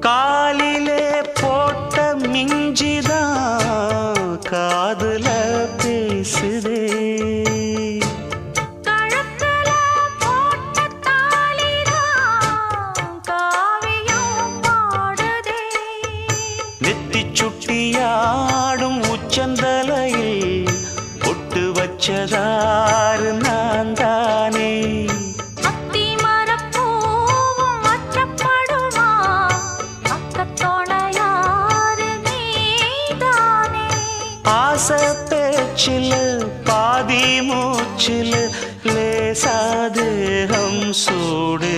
காலிலே போட்ட மிஞ்சிதான் காதுல பேசுதே. கழுத்துல போட்ட தாலிதான் காவியம் பாடுதே. நெத்தி சுட்டியாடும் உச்சந்தலையில் பொட்டு வச்சதாறு நான் தானே. ஆசை பேச்சில் பாதி மூச்சில் லேசாதேகம் சூடு.